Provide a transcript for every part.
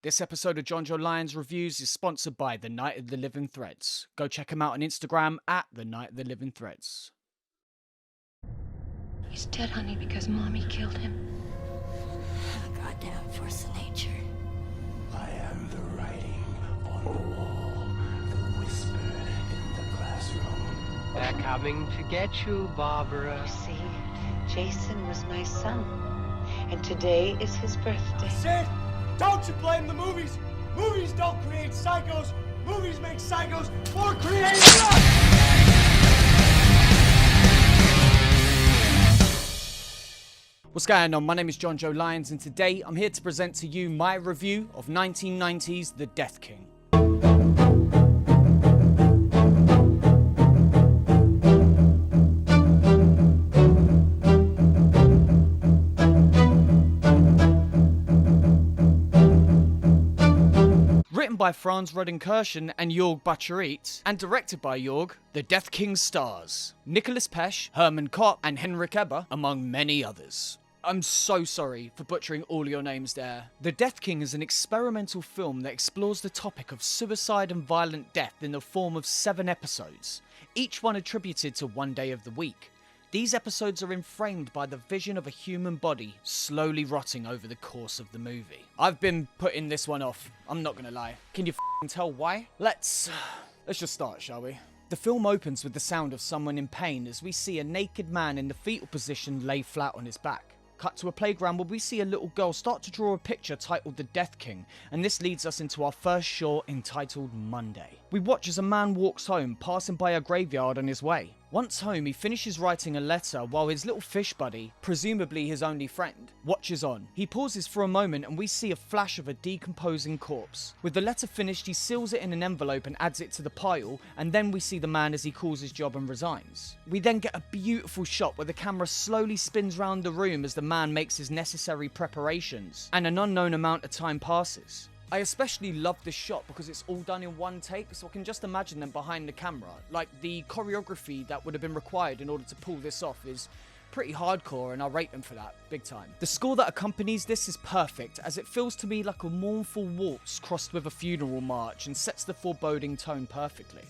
This episode of Jonjo Lyons Reviews is sponsored by The Night of the Living Threads. Go check him out on Instagram at The Night of the Living Threads. He's dead, honey, because Mommy killed him. The goddamn force of nature. I am the writing on the wall, the whisper in the classroom. They're coming to get you, Barbara. You see, Jason was my son, and today is his birthday. Sid, don't you blame the movies. Movies don't create psychos. Movies make psychos more creative. What's going on? My name is Jonjo Lyons, and today I'm here to present to you my review of 1990's The Death King. Written by Franz Rodenkirchen and Jörg Buttgereit, and directed by Jörg, The Death King stars Nicholas Pesch, Herman Kopp, and Henrik Eber, among many others. I'm so sorry for butchering all your names there. The Death King is an experimental film that explores the topic of suicide and violent death in the form of 7 episodes, each one attributed to one day of the week. These episodes are framed by the vision of a human body slowly rotting over the course of the movie. I've been putting this one off, I'm not gonna lie. Can you tell why? Let's just start, shall we? The film opens with the sound of someone in pain as we see a naked man in the fetal position lay flat on his back. Cut to a playground where we see a little girl start to draw a picture titled The Death King, and this leads us into our first short entitled Monday. We watch as a man walks home, passing by a graveyard on his way. Once home, he finishes writing a letter while his little fish buddy, presumably his only friend, watches on. He pauses for a moment and we see a flash of a decomposing corpse. With the letter finished, he seals it in an envelope and adds it to the pile, and then we see the man as he calls his job and resigns. We then get a beautiful shot where the camera slowly spins round the room as the man makes his necessary preparations, and an unknown amount of time passes. I especially love this shot because it's all done in one take, so I can just imagine them behind the camera. Like, the choreography that would have been required in order to pull this off is pretty hardcore, and I rate them for that, big time. The score that accompanies this is perfect, as it feels to me like a mournful waltz crossed with a funeral march and sets the foreboding tone perfectly.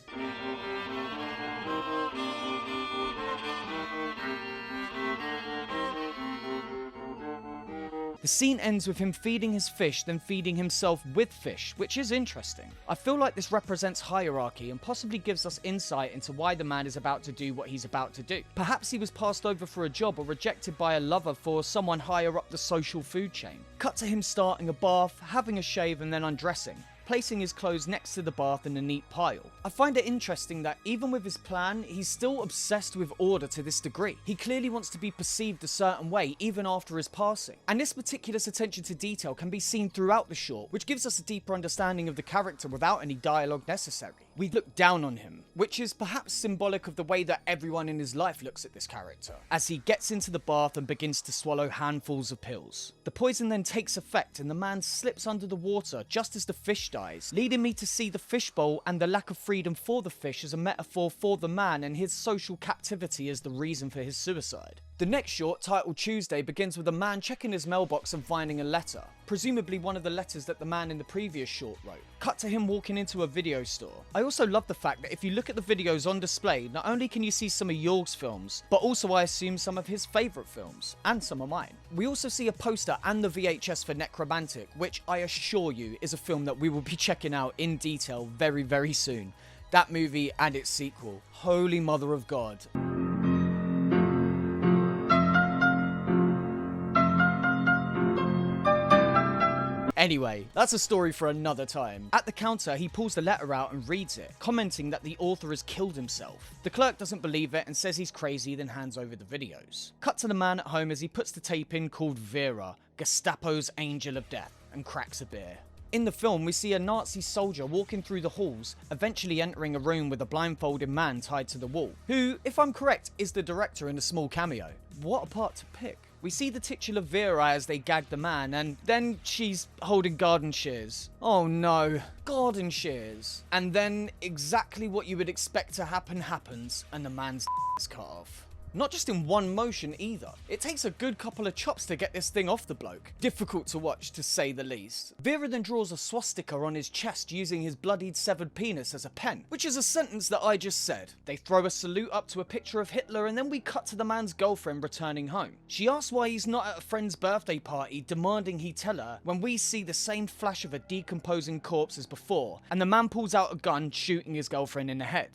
The scene ends with him feeding his fish, then feeding himself with fish, which is interesting. I feel like this represents hierarchy and possibly gives us insight into why the man is about to do what he's about to do. Perhaps he was passed over for a job or rejected by a lover for someone higher up the social food chain. Cut to him starting a bath, having a shave, and then undressing, placing his clothes next to the bath in a neat pile. I find it interesting that even with his plan, he's still obsessed with order to this degree. He clearly wants to be perceived a certain way even after his passing. And this meticulous attention to detail can be seen throughout the short, which gives us a deeper understanding of the character without any dialogue necessary. We look down on him, which is perhaps symbolic of the way that everyone in his life looks at this character, as he gets into the bath and begins to swallow handfuls of pills. The poison then takes effect and the man slips under the water just as the fish dies, leading me to see the fishbowl and the lack of freedom for the fish as a metaphor for the man and his social captivity as the reason for his suicide. The next short, titled Tuesday, begins with a man checking his mailbox and finding a letter, presumably one of the letters that the man in the previous short wrote. Cut to him walking into a video store. I also love the fact that if you look at the videos on display, not only can you see some of Jörg's films, but also I assume some of his favourite films, and some of mine. We also see a poster and the VHS for Necromantic, which I assure you is a film that we will be checking out in detail very, very soon. That movie and its sequel, Holy Mother of God. Anyway, that's a story for another time. At the counter, he pulls the letter out and reads it, commenting that the author has killed himself. The clerk doesn't believe it and says he's crazy, then hands over the videos. Cut to the man at home as he puts the tape in called Vera, Gestapo's Angel of Death, and cracks a beer. In the film, we see a Nazi soldier walking through the halls, eventually entering a room with a blindfolded man tied to the wall, who, if I'm correct, is the director in a small cameo. What a part to pick. We see the titular Vera as they gag the man, and then she's holding garden shears. Oh no, garden shears. And then exactly what you would expect to happen happens, and the man's is cut off. Not just in one motion either. It takes a good couple of chops to get this thing off the bloke. Difficult to watch, to say the least. Vera then draws a swastika on his chest using his bloodied severed penis as a pen, which is a sentence that I just said. They throw a salute up to a picture of Hitler, and then we cut to the man's girlfriend returning home. She asks why he's not at a friend's birthday party, demanding he tell her, when we see the same flash of a decomposing corpse as before, and the man pulls out a gun, shooting his girlfriend in the head.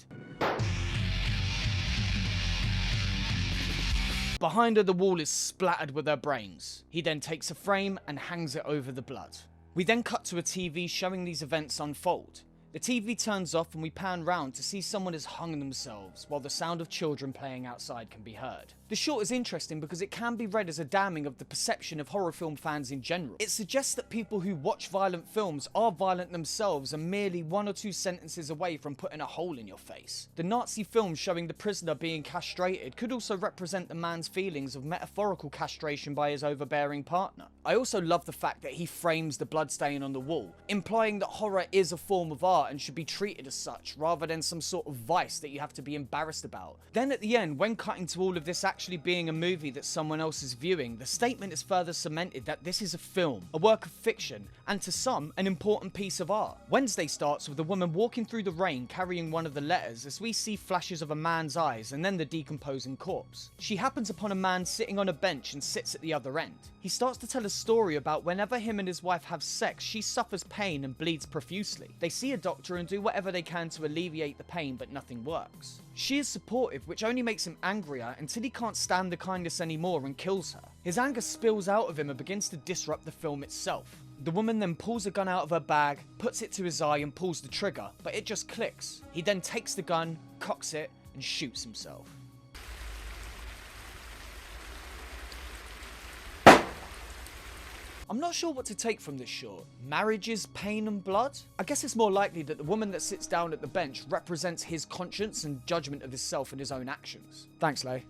Behind her, the wall is splattered with her brains. He then takes a frame and hangs it over the blood. We then cut to a TV showing these events unfold. The TV turns off and we pan round to see someone has hung themselves, while the sound of children playing outside can be heard. The short is interesting because it can be read as a damning of the perception of horror film fans in general. It suggests that people who watch violent films are violent themselves and merely 1 or 2 sentences away from putting a hole in your face. The Nazi film showing the prisoner being castrated could also represent the man's feelings of metaphorical castration by his overbearing partner. I also love the fact that he frames the bloodstain on the wall, implying that horror is a form of art and should be treated as such, rather than some sort of vice that you have to be embarrassed about. Then at the end, when cutting to all of this actually being a movie that someone else is viewing, the statement is further cemented that this is a film, a work of fiction, and to some, an important piece of art. Wednesday starts with a woman walking through the rain carrying one of the letters as we see flashes of a man's eyes and then the decomposing corpse. She happens upon a man sitting on a bench and sits at the other end. He starts to tell a story about whenever him and his wife have sex, she suffers pain and bleeds profusely. They see a doctor and do whatever they can to alleviate the pain, but nothing works. She is supportive, which only makes him angrier until he can't stand the kindness anymore and kills her. His anger spills out of him and begins to disrupt the film itself. The woman then pulls a gun out of her bag, puts it to his eye and pulls the trigger, but it just clicks. He then takes the gun, cocks it, and shoots himself. I'm not sure what to take from this short. Marriage is pain and blood? I guess it's more likely that the woman that sits down at the bench represents his conscience and judgment of himself and his own actions. Thanks, Lay.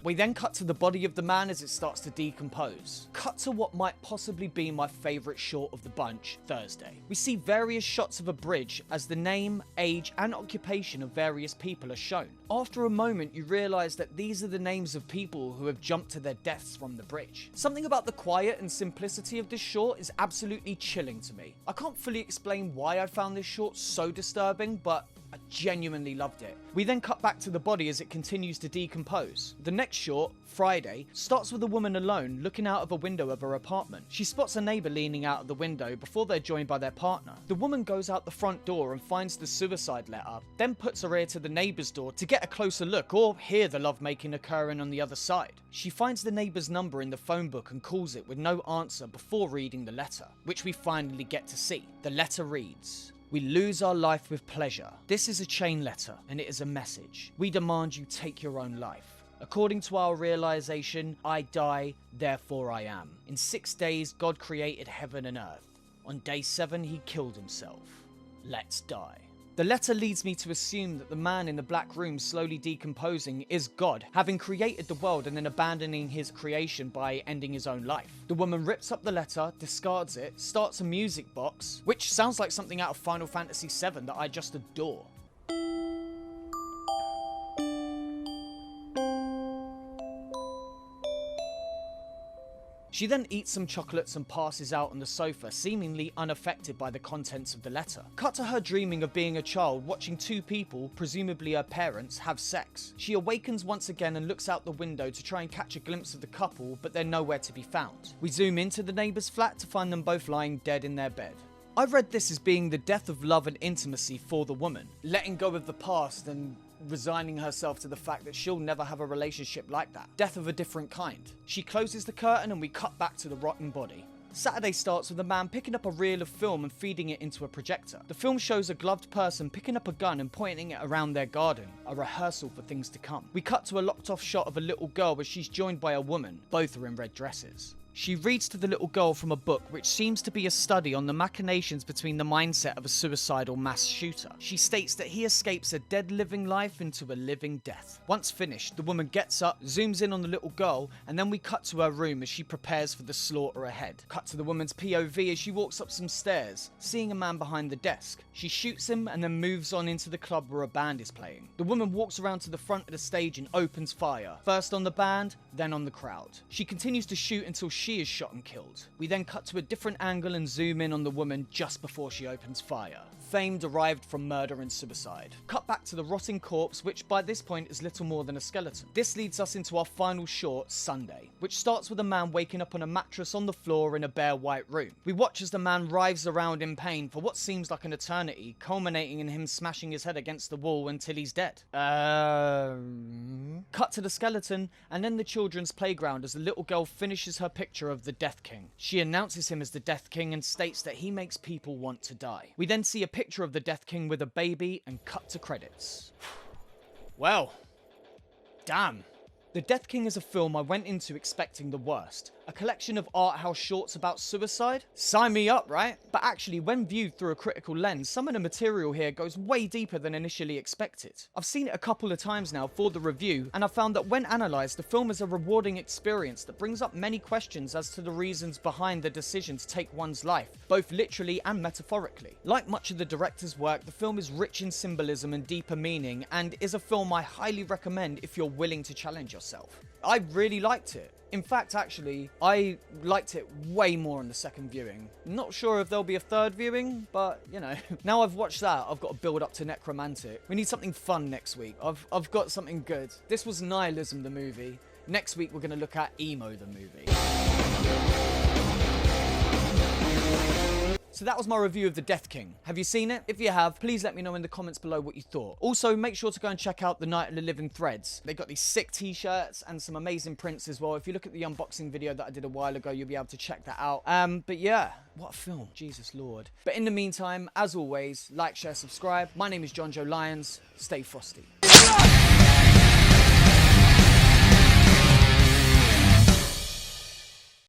We then cut to the body of the man as it starts to decompose. Cut to what might possibly be my favourite short of the bunch, Thursday. We see various shots of a bridge as the name, age and occupation of various people are shown. After a moment, you realise that these are the names of people who have jumped to their deaths from the bridge. Something about the quiet and simplicity of this short is absolutely chilling to me. I can't fully explain why I found this short so disturbing, but I genuinely loved it. We then cut back to the body as it continues to decompose. The next short, Friday, starts with a woman alone looking out of a window of her apartment. She spots a neighbour leaning out of the window before they're joined by their partner. The woman goes out the front door and finds the suicide letter, then puts her ear to the neighbour's door to get a closer look or hear the lovemaking occurring on the other side. She finds the neighbour's number in the phone book and calls it with no answer before reading the letter, which we finally get to see. The letter reads: "We lose our life with pleasure. This is a chain letter, and it is a message. We demand you take your own life. According to our realization, I die, therefore I am. In 6 days, God created heaven and earth. On day 7, he killed himself. Let's die." The letter leads me to assume that the man in the black room slowly decomposing is God, having created the world and then abandoning his creation by ending his own life. The woman rips up the letter, discards it, starts a music box, which sounds like something out of Final Fantasy VII that I just adore. She then eats some chocolates and passes out on the sofa, seemingly unaffected by the contents of the letter. Cut to her dreaming of being a child, watching 2 people, presumably her parents, have sex. She awakens once again and looks out the window to try and catch a glimpse of the couple, but they're nowhere to be found. We zoom into the neighbour's flat to find them both lying dead in their bed. I read this as being the death of love and intimacy for the woman, letting go of the past and resigning herself to the fact that she'll never have a relationship like that. Death of a different kind. She closes the curtain and we cut back to the rotten body. Saturday starts with a man picking up a reel of film and feeding it into a projector. The film shows a gloved person picking up a gun and pointing it around their garden, a rehearsal for things to come. We cut to a locked off shot of a little girl as she's joined by a woman. Both are in red dresses. She reads to the little girl from a book which seems to be a study on the machinations between the mindset of a suicidal mass shooter. She states that he escapes a dead living life into a living death. Once finished, the woman gets up, zooms in on the little girl, and then we cut to her room as she prepares for the slaughter ahead. Cut to the woman's POV as she walks up some stairs, seeing a man behind the desk. She shoots him and then moves on into the club where a band is playing. The woman walks around to the front of the stage and opens fire, first on the band, then on the crowd. She continues to shoot until she is shot and killed. We then cut to a different angle and zoom in on the woman just before she opens fire. Fame derived from murder and suicide. Cut back to the rotting corpse, which by this point is little more than a skeleton. This leads us into our final short, Sunday, which starts with a man waking up on a mattress on the floor in a bare white room. We watch as the man writhes around in pain for what seems like an eternity, culminating in him smashing his head against the wall until he's dead. Cut to the skeleton, and then the children's playground as the little girl finishes her picture of the Death King. She announces him as the Death King and states that he makes people want to die. We then see a picture of the Death King with a baby and cut to credits. Well, damn. The Death King is a film I went into expecting the worst. A collection of art house shorts about suicide? Sign me up, right? But actually, when viewed through a critical lens, some of the material here goes way deeper than initially expected. I've seen it a couple of times now for the review, and I've found that when analysed, the film is a rewarding experience that brings up many questions as to the reasons behind the decision to take one's life, both literally and metaphorically. Like much of the director's work, the film is rich in symbolism and deeper meaning, and is a film I highly recommend if you're willing to challenge yourself. I really liked it. In fact, actually, I liked it way more on the second viewing. Not sure if there'll be a third viewing, but, you know. Now I've watched that, I've got to build up to Necromantic. We need something fun next week. I've got something good. This was Nihilism, the movie. Next week, we're going to look at Emo, the movie. So that was my review of The Death King. Have you seen it? If you have, please let me know in the comments below what you thought. Also, make sure to go and check out the Night of the Living Threads. They got these sick t-shirts and some amazing prints as well. If you look at the unboxing video that I did a while ago, you'll be able to check that out. But yeah, what a film. Jesus Lord. But in the meantime, as always, like, share, subscribe. My name is Jonjo Lyons. Stay frosty.